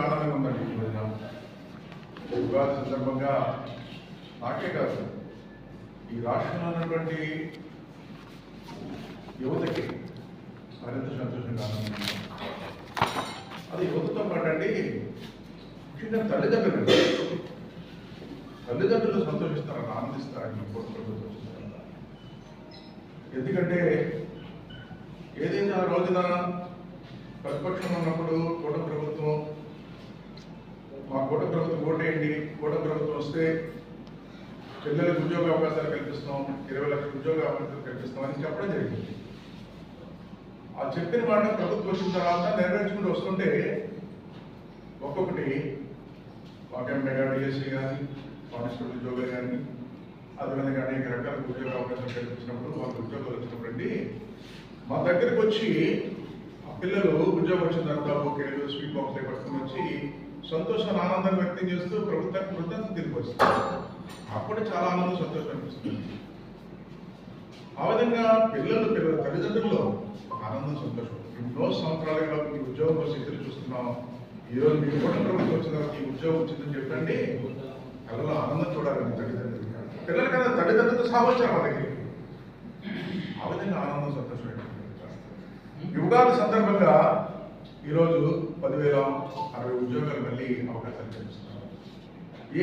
ఆనందంగా ఉందండి ఈ రోజున ఉగాది సందర్భంగా నాకే కాదు ఈ రాష్ట్రంలో ఉన్నటువంటి యువతకి మరింత సంతోషంగా ఆనందంగా. అది యువతతో పాటండి ముఖ్యంగా తల్లిదండ్రులు సంతోషిస్తారని ఆనందిస్తారని కోరుకుంటూ. ఎందుకంటే ఏదైనా ఆ రోజున ప్రతిపక్షం ఉన్నప్పుడు కూటమి ప్రభుత్వం మా కూటమి ప్రభుత్వం ఓటేయండి, కూటమి ప్రభుత్వం వస్తే పిల్లలకు ఉద్యోగ అవకాశాలు కల్పిస్తాం, 20 లక్షల ఉద్యోగ అవకాశాలు కల్పిస్తాం అని చెప్పడం జరిగింది. ఆ చెప్పిన మాట ప్రభుత్వం వచ్చిన తర్వాత నెరవేర్చుకుంటూ వస్తుంటే ఒక్కొక్కటి మెగా డిఎస్సీ కానీ కానిస్టేబుల్ ఉద్యోగాలు కానీ అదేవిధంగా అనేక రకాల ఉద్యోగ అవకాశాలు కల్పించినప్పుడు వాళ్ళకి ఉద్యోగాలు వచ్చినప్పుడు అండి మా దగ్గరికి వచ్చి ఆ పిల్లలు ఉద్యోగం వచ్చిన తర్వాత ఓకేలు స్వీట్ బాక్స్ పట్టుకుని వచ్చి సంతోషాన్ని ఆనందాన్ని వ్యక్తం చేస్తూ ప్రభుత్వానికి కృతజ్ఞత తిరిగి వస్తుంది. అప్పుడు చాలా ఆనందం సంతోషం అనిపిస్తుంది. ఆ విధంగా పిల్లల తల్లిదండ్రుల్లో ఆనందం సంతోషం. ఎన్నో సంవత్సరాలుగా మీ ఉద్యోగం కోసం ఎదురు చూస్తున్నాం, ఈరోజు మీకు కూడా ప్రభుత్వం వచ్చిన తర్వాత ఈ ఉద్యోగం వచ్చిందని చెప్పండి కళ్ళలో ఆనందం చూడాలని తల్లిదండ్రులు పిల్లల కదా తల్లిదండ్రులతో సావచ్చారు మా దగ్గరికి. ఆ విధంగా ఆనందం సంతోషం. ఉగాది సందర్భంగా ఈరోజు 10,060 ఉద్యోగాలు మళ్ళీ అవకాశాలు కల్పిస్తున్నారు.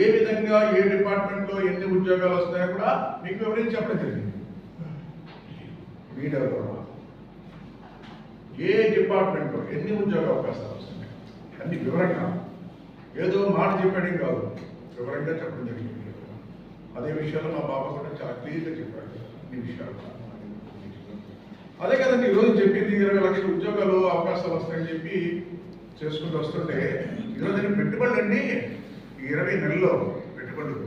ఏ విధంగా ఏ డిపార్ట్మెంట్లో ఎన్ని ఉద్యోగాలు వస్తాయో కూడా మీకు వివరించి చెప్పడం జరిగింది మీడియా ద్వారా. ఏ డిపార్ట్మెంట్లో ఎన్ని ఉద్యోగ అవకాశాలు వస్తున్నాయి అన్ని వివరంగా, ఏదో మాట చెప్పడం కాదు, వివరంగా చెప్పడం జరిగింది. అదే విషయాల్లో మా బాబా కూడా చాలా క్లియర్గా చెప్పాడు ఈ విషయాలు. అదే కదండి ఈరోజు చెప్పింది 20 లక్షల ఉద్యోగాలు అవకాశాలు వస్తాయని చెప్పి చేసుకుంటూ వస్తుంటే ఈరోజు పెట్టుబడులు అండి 20 నెలల్లో పెట్టుబడులు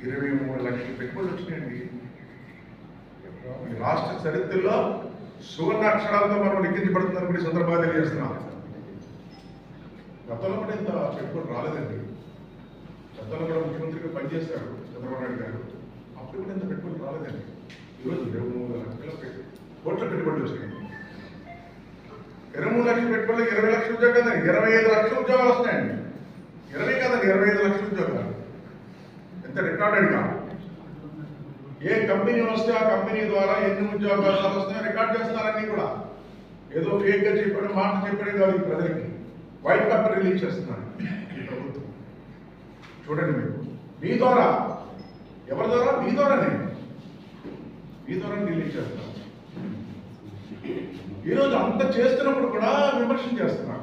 23 లక్షల పెట్టుబడులు వచ్చినాయండి. ఈ రాష్ట్ర చరిత్రలో సువర్ణ అక్షరాలతో మనం లిఖించబడుతున్నారు కూడా సందర్భాలు తెలియజేస్తున్నాం. గతంలో కూడా ఇంత పెట్టుబడి రాలేదండి. గతంలో కూడా ముఖ్యమంత్రిగా పనిచేశారు చంద్రబాబు నాయుడు గారు, అప్పుడు కూడా ఇంత పెట్టుబడి రాలేదండి. ఈరోజు 23 లక్షల కోట్ల పెట్టుబడులు వచ్చినాయి. 23 లక్షల పెట్టుబడులు 20 లక్షల ఉద్యోగాలు, 25 లక్షల ఉద్యోగాలు వస్తున్నాయండి. 20 కాదండి 25 లక్షల ఉద్యోగాలు. ఎంత రికార్డెడ్గా ఏ కంపెనీ వస్తే ఆ కంపెనీ ద్వారా ఎన్ని ఉద్యోగాలు వస్తాయో రికార్డ్ చేస్తున్నారన్నీ కూడా. ఏదో ఫేక్గా చెప్పడం మాట చెప్పడం కాదు, ఈ ప్రజలకి వైట్ పేపర్ రిలీజ్ చేస్తున్నారు ఈ ప్రభుత్వం. చూడండి మీరు మీ ద్వారా, ఎవరి ద్వారా? మీ ద్వారానే రిలీజ్ చేస్తున్నారు. ఈరోజు అంత చేస్తున్నప్పుడు కూడా విమర్శన చేస్తున్నారు.